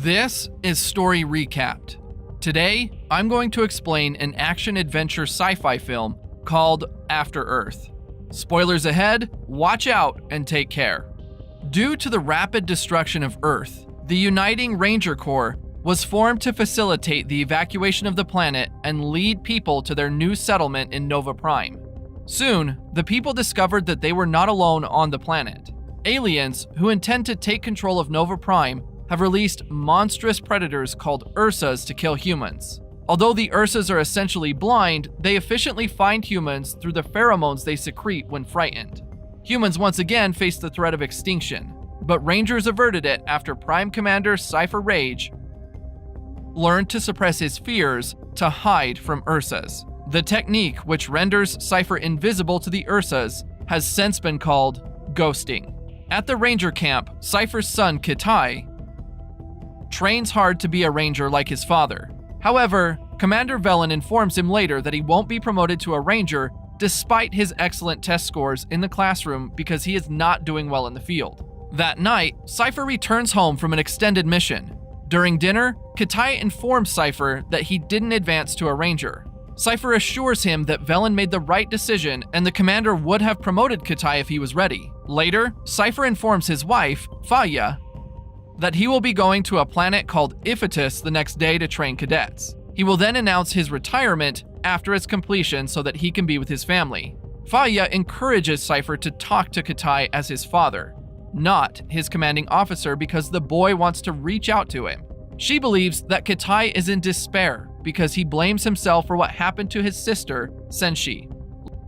This is Story Recapped. Today, I'm going to explain an action-adventure sci-fi film called After Earth. Spoilers ahead, watch out and take care. Due to the rapid destruction of Earth, the Uniting Ranger Corps was formed to facilitate the evacuation of the planet and lead people to their new settlement in Nova Prime. Soon, the people discovered that they were not alone on the planet. Aliens, who intend to take control of Nova Prime, have released monstrous predators called Ursas to kill humans. Although the Ursas are essentially blind, they efficiently find humans through the pheromones they secrete when frightened. Humans once again face the threat of extinction, but Rangers averted it after Prime Commander Cypher Raige learned to suppress his fears to hide from Ursas. The technique, which renders Cypher invisible to the Ursas, has since been called ghosting. At the Ranger camp, Cypher's son Kitai trains hard to be a ranger like his father. However, Commander Velen informs him later that he won't be promoted to a ranger despite his excellent test scores in the classroom because he is not doing well in the field. That night, Cypher returns home from an extended mission. During dinner, Kitai informs Cypher that he didn't advance to a ranger. Cypher assures him that Velen made the right decision and the commander would have promoted Kitai if he was ready. Later, Cypher informs his wife, Faya, that he will be going to a planet called Iphitus the next day to train cadets. He will then announce his retirement after its completion so that he can be with his family. Faya encourages Cypher to talk to Kitai as his father, not his commanding officer, because the boy wants to reach out to him. She believes that Kitai is in despair because he blames himself for what happened to his sister, Senshi.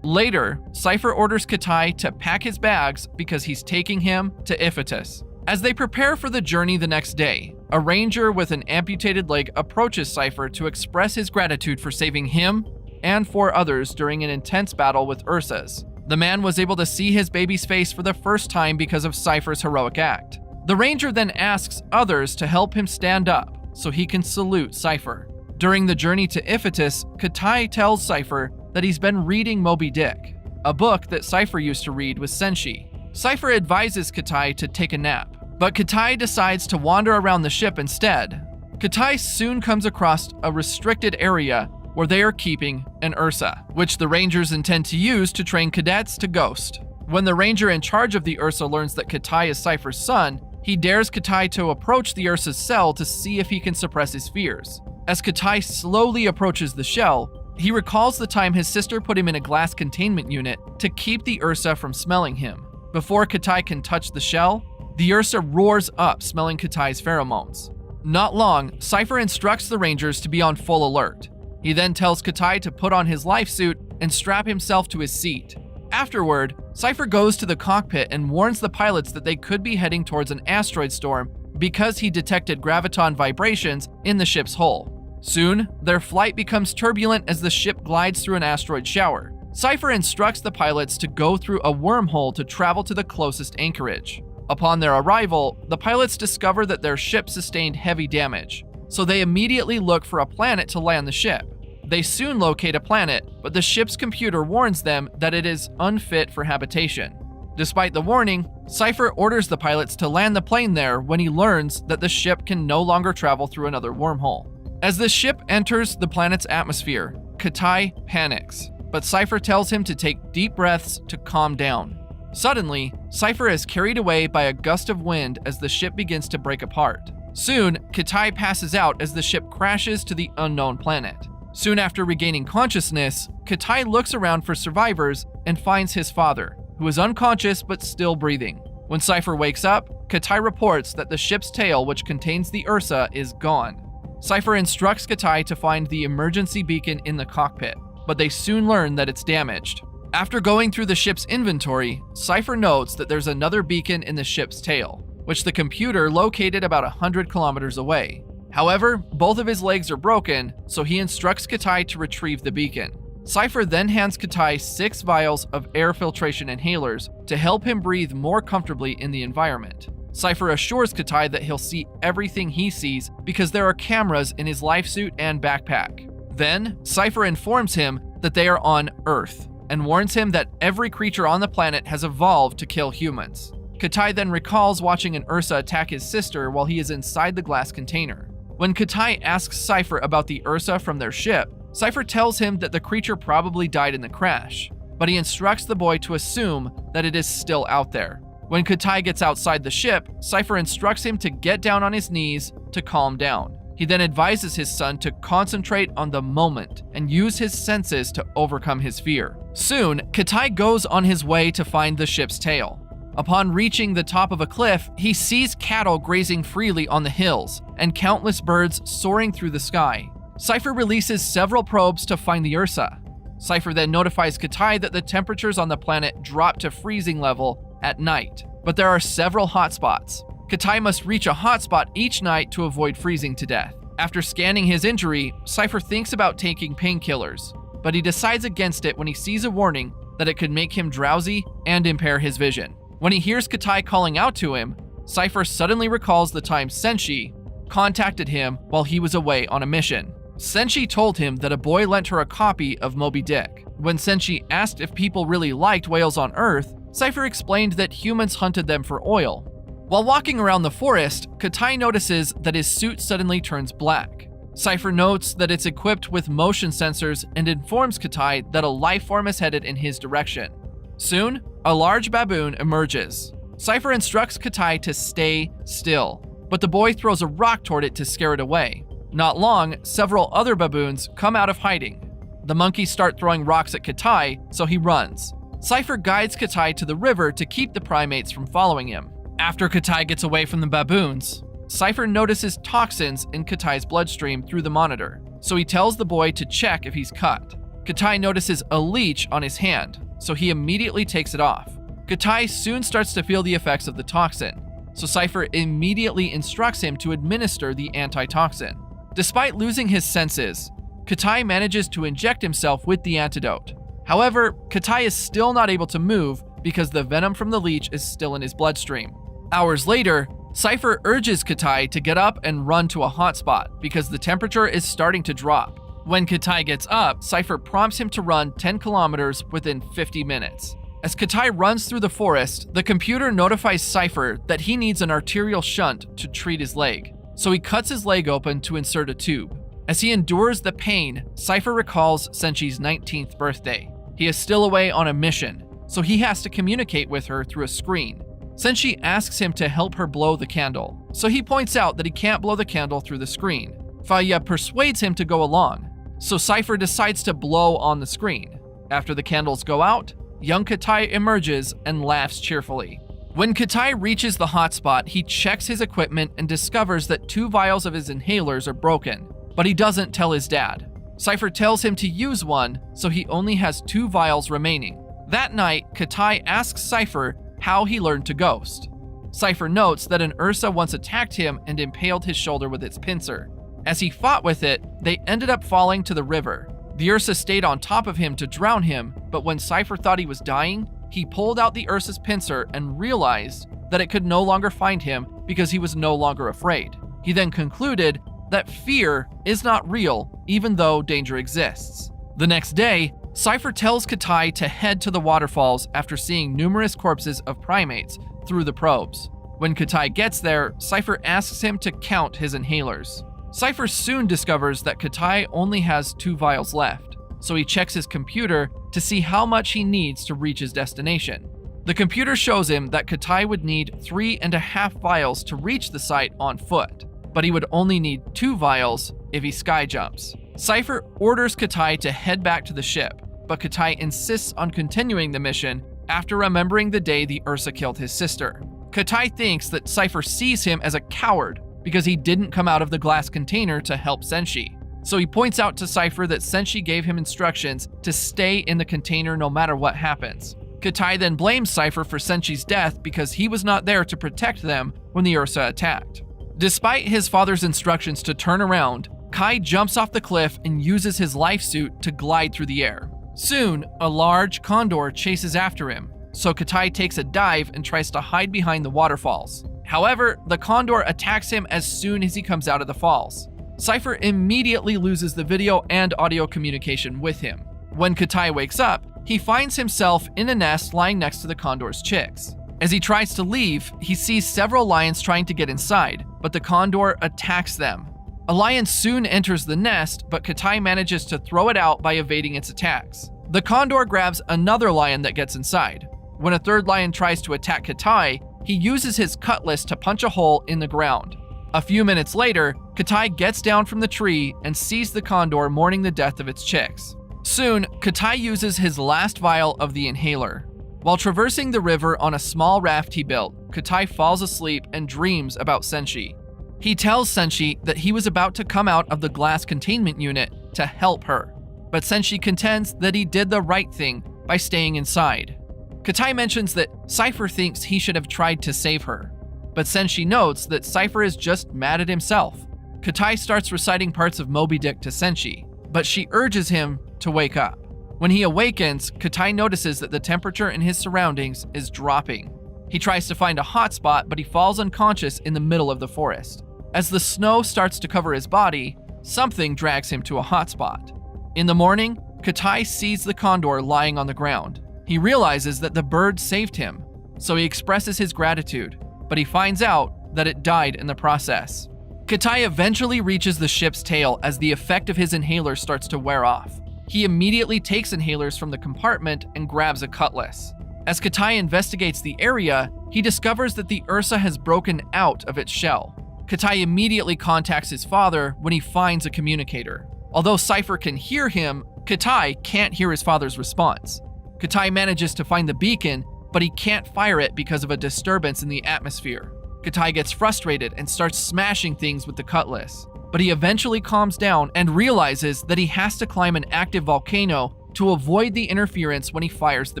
Later, Cypher orders Kitai to pack his bags because he's taking him to Iphitus. As they prepare for the journey the next day, a ranger with an amputated leg approaches Cypher to express his gratitude for saving him and 4 others during an intense battle with Ursas. The man was able to see his baby's face for the first time because of Cypher's heroic act. The ranger then asks others to help him stand up so he can salute Cypher. During the journey to Iphitus, Kitai tells Cypher that he's been reading Moby Dick, a book that Cypher used to read with Senshi. Cypher advises Kitai to take a nap, but Kitai decides to wander around the ship instead. Kitai soon comes across a restricted area where they are keeping an Ursa, which the Rangers intend to use to train cadets to ghost. When the Ranger in charge of the Ursa learns that Kitai is Cypher's son, he dares Kitai to approach the Ursa's cell to see if he can suppress his fears. As Kitai slowly approaches the shell, he recalls the time his sister put him in a glass containment unit to keep the Ursa from smelling him. Before Kitai can touch the shell, the Ursa roars up, smelling Kitai's pheromones. Not long, Cypher instructs the Rangers to be on full alert. He then tells Kitai to put on his life suit and strap himself to his seat. Afterward, Cypher goes to the cockpit and warns the pilots that they could be heading towards an asteroid storm because he detected graviton vibrations in the ship's hull. Soon, their flight becomes turbulent as the ship glides through an asteroid shower. Cypher instructs the pilots to go through a wormhole to travel to the closest anchorage. Upon their arrival, the pilots discover that their ship sustained heavy damage, so they immediately look for a planet to land the ship. They soon locate a planet, but the ship's computer warns them that it is unfit for habitation. Despite the warning, Cypher orders the pilots to land the plane there when he learns that the ship can no longer travel through another wormhole. As the ship enters the planet's atmosphere, Kitai panics, but Cypher tells him to take deep breaths to calm down. Suddenly, Cypher is carried away by a gust of wind as the ship begins to break apart. Soon, Kitai passes out as the ship crashes to the unknown planet. Soon after regaining consciousness, Kitai looks around for survivors and finds his father, who is unconscious but still breathing. When Cypher wakes up, Kitai reports that the ship's tail, which contains the Ursa, is gone. Cypher instructs Kitai to find the emergency beacon in the cockpit, but they soon learn that it's damaged. After going through the ship's inventory, Cypher notes that there's another beacon in the ship's tail, which the computer located about 100 kilometers away. However, both of his legs are broken, so he instructs Kitai to retrieve the beacon. Cypher then hands Kitai 6 vials of air filtration inhalers to help him breathe more comfortably in the environment. Cypher assures Kitai that he'll see everything he sees because there are cameras in his life suit and backpack. Then, Cypher informs him that they are on Earth and warns him that every creature on the planet has evolved to kill humans. Kitai then recalls watching an Ursa attack his sister while he is inside the glass container. When Kitai asks Cypher about the Ursa from their ship, Cypher tells him that the creature probably died in the crash, but he instructs the boy to assume that it is still out there. When Kitai gets outside the ship, Cypher instructs him to get down on his knees to calm down. He then advises his son to concentrate on the moment and use his senses to overcome his fear. Soon, Kitai goes on his way to find the ship's tail. Upon reaching the top of a cliff, he sees cattle grazing freely on the hills and countless birds soaring through the sky. Cypher releases several probes to find the Ursa. Cypher then notifies Kitai that the temperatures on the planet drop to freezing level at night, but there are several hotspots. Kitai must reach a hotspot each night to avoid freezing to death. After scanning his injury, Cypher thinks about taking painkillers, but he decides against it when he sees a warning that it could make him drowsy and impair his vision. When he hears Kitai calling out to him, Cypher suddenly recalls the time Senshi contacted him while he was away on a mission. Senshi told him that a boy lent her a copy of Moby Dick. When Senshi asked if people really liked whales on Earth, Cypher explained that humans hunted them for oil. While walking around the forest, Kitai notices that his suit suddenly turns black. Cypher notes that it's equipped with motion sensors and informs Kitai that a life form is headed in his direction. Soon, a large baboon emerges. Cypher instructs Kitai to stay still, but the boy throws a rock toward it to scare it away. Not long, several other baboons come out of hiding. The monkeys start throwing rocks at Kitai, so he runs. Cypher guides Kitai to the river to keep the primates from following him. After Kitai gets away from the baboons, Cypher notices toxins in Kitai's bloodstream through the monitor, so he tells the boy to check if he's cut. Kitai notices a leech on his hand, so he immediately takes it off. Kitai soon starts to feel the effects of the toxin, so Cypher immediately instructs him to administer the antitoxin. Despite losing his senses, Kitai manages to inject himself with the antidote. However, Kitai is still not able to move because the venom from the leech is still in his bloodstream. Hours later, Cypher urges Kitai to get up and run to a hotspot because the temperature is starting to drop. When Kitai gets up, Cypher prompts him to run 10 kilometers within 50 minutes. As Kitai runs through the forest, the computer notifies Cypher that he needs an arterial shunt to treat his leg, so he cuts his leg open to insert a tube. As he endures the pain, Cypher recalls Senshi's 19th birthday. He is still away on a mission, so he has to communicate with her through a screen. Senshi asks him to help her blow the candle, so he points out that he can't blow the candle through the screen. Faya persuades him to go along, so Cypher decides to blow on the screen. After the candles go out, young Kitai emerges and laughs cheerfully. When Kitai reaches the hotspot, he checks his equipment and discovers that 2 vials of his inhalers are broken, but he doesn't tell his dad. Cypher tells him to use one, so he only has 2 vials remaining. That night, Kitai asks Cypher how he learned to ghost. Cypher notes that an Ursa once attacked him and impaled his shoulder with its pincer. As he fought with it, they ended up falling to the river. The Ursa stayed on top of him to drown him, but when Cypher thought he was dying, he pulled out the Ursa's pincer and realized that it could no longer find him because he was no longer afraid. He then concluded that fear is not real, even though danger exists. The next day, Cypher tells Kitai to head to the waterfalls after seeing numerous corpses of primates through the probes. When Kitai gets there, Cypher asks him to count his inhalers. Cypher soon discovers that Kitai only has 2 vials left, so he checks his computer to see how much he needs to reach his destination. The computer shows him that Kitai would need 3.5 vials to reach the site on foot, but he would only need 2 vials if he sky jumps. Cypher orders Kitai to head back to the ship, but Kitai insists on continuing the mission after remembering the day the Ursa killed his sister. Kitai thinks that Cypher sees him as a coward because he didn't come out of the glass container to help Senshi. So he points out to Cypher that Senshi gave him instructions to stay in the container no matter what happens. Kitai then blames Cypher for Senshi's death because he was not there to protect them when the Ursa attacked. Despite his father's instructions to turn around, Kai jumps off the cliff and uses his life suit to glide through the air. Soon, a large condor chases after him, so Kitai takes a dive and tries to hide behind the waterfalls. However, the condor attacks him as soon as he comes out of the falls. Cypher immediately loses the video and audio communication with him. When Kitai wakes up, he finds himself in a nest lying next to the condor's chicks. As he tries to leave, he sees several lions trying to get inside, but the condor attacks them. A lion soon enters the nest, but Katai manages to throw it out by evading its attacks. The condor grabs another lion that gets inside. When a third lion tries to attack Katai, he uses his cutlass to punch a hole in the ground. A few minutes later, Katai gets down from the tree and sees the condor mourning the death of its chicks. Soon, Katai uses his last vial of the inhaler. While traversing the river on a small raft he built, Katai falls asleep and dreams about Senshi. He tells Senshi that he was about to come out of the glass containment unit to help her, but Senshi contends that he did the right thing by staying inside. Katai mentions that Cypher thinks he should have tried to save her, but Senshi notes that Cypher is just mad at himself. Katai starts reciting parts of Moby Dick to Senshi, but she urges him to wake up. When he awakens, Katai notices that the temperature in his surroundings is dropping. He tries to find a hotspot, but he falls unconscious in the middle of the forest. As the snow starts to cover his body, something drags him to a hotspot. In the morning, Katai sees the condor lying on the ground. He realizes that the bird saved him, so he expresses his gratitude, but he finds out that it died in the process. Katai eventually reaches the ship's tail as the effect of his inhaler starts to wear off. He immediately takes inhalers from the compartment and grabs a cutlass. As Katai investigates the area, he discovers that the Ursa has broken out of its shell. Katai immediately contacts his father when he finds a communicator. Although Cypher can hear him, Katai can't hear his father's response. Katai manages to find the beacon, but he can't fire it because of a disturbance in the atmosphere. Katai gets frustrated and starts smashing things with the cutlass, but he eventually calms down and realizes that he has to climb an active volcano to avoid the interference when he fires the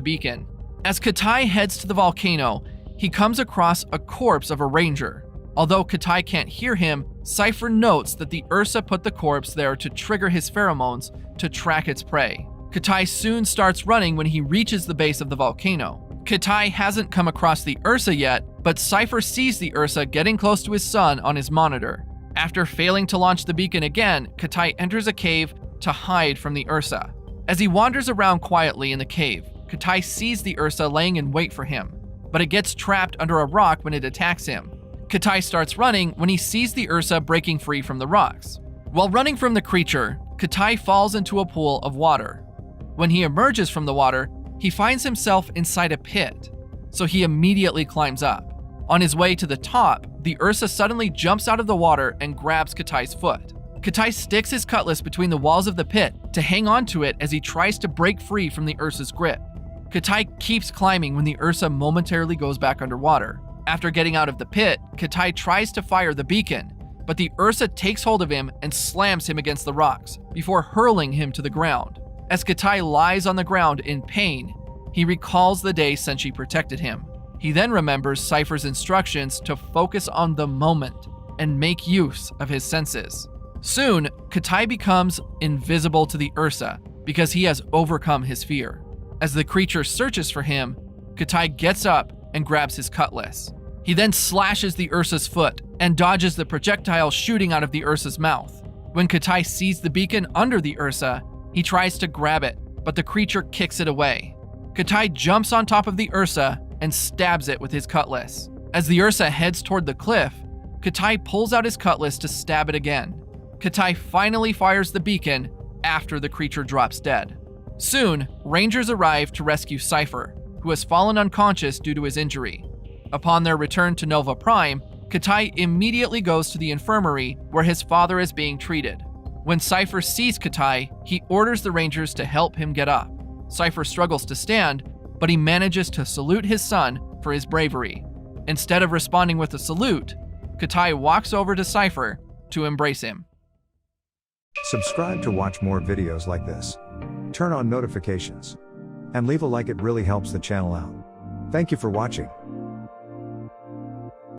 beacon. As Katai heads to the volcano, he comes across a corpse of a ranger. Although Katai can't hear him, Cypher notes that the Ursa put the corpse there to trigger his pheromones to track its prey. Katai soon starts running when he reaches the base of the volcano. Katai hasn't come across the Ursa yet, but Cypher sees the Ursa getting close to his son on his monitor. After failing to launch the beacon again, Katai enters a cave to hide from the Ursa. As he wanders around quietly in the cave, Katai sees the Ursa laying in wait for him, but it gets trapped under a rock when it attacks him. Katai starts running when he sees the Ursa breaking free from the rocks. While running from the creature, Katai falls into a pool of water. When he emerges from the water, he finds himself inside a pit, so he immediately climbs up. On his way to the top, the Ursa suddenly jumps out of the water and grabs Katai's foot. Katai sticks his cutlass between the walls of the pit to hang on to it as he tries to break free from the Ursa's grip. Katai keeps climbing when the Ursa momentarily goes back underwater. After getting out of the pit, Katai tries to fire the beacon, but the Ursa takes hold of him and slams him against the rocks before hurling him to the ground. As Katai lies on the ground in pain, he recalls the day Senshi protected him. He then remembers Cypher's instructions to focus on the moment and make use of his senses. Soon, Katai becomes invisible to the Ursa because he has overcome his fear. As the creature searches for him, Katai gets up and grabs his cutlass. He then slashes the Ursa's foot and dodges the projectile shooting out of the Ursa's mouth. When Katai sees the beacon under the Ursa, he tries to grab it, but the creature kicks it away. Katai jumps on top of the Ursa and stabs it with his cutlass. As the Ursa heads toward the cliff, Katai pulls out his cutlass to stab it again. Katai finally fires the beacon after the creature drops dead. Soon, Rangers arrive to rescue Cypher, who has fallen unconscious due to his injury. Upon their return to Nova Prime, Katai immediately goes to the infirmary where his father is being treated. When Cypher sees Katai, he orders the Rangers to help him get up. Cypher struggles to stand, but he manages to salute his son for his bravery. Instead of responding with a salute, Katai walks over to Cypher to embrace him. Subscribe to watch more videos like this. Turn on notifications. And leave a like, it really helps the channel out. Thank you for watching.